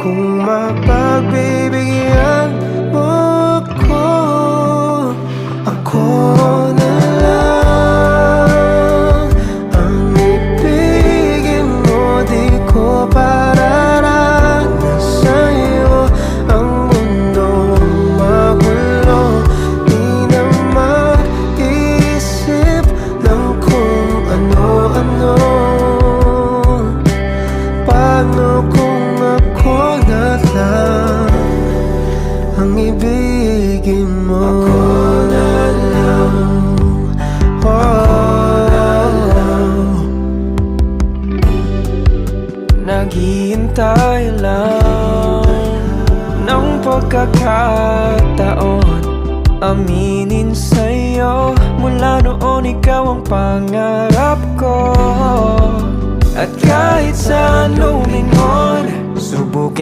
Kung mapagbibigyan mo ko, ako na lang ang ibigin mo. Di ko pararanas sa'yo ang mundong magulo. Di na mag-isip ng kung ano-ano. Paano kung ako na lang ang ibigin mo? Ako na lang, naghihintay lang ng pagkakataon aminin sa'yo. Mula noon ikaw ang pangarap ko, at kahit sa anong lingon, subukin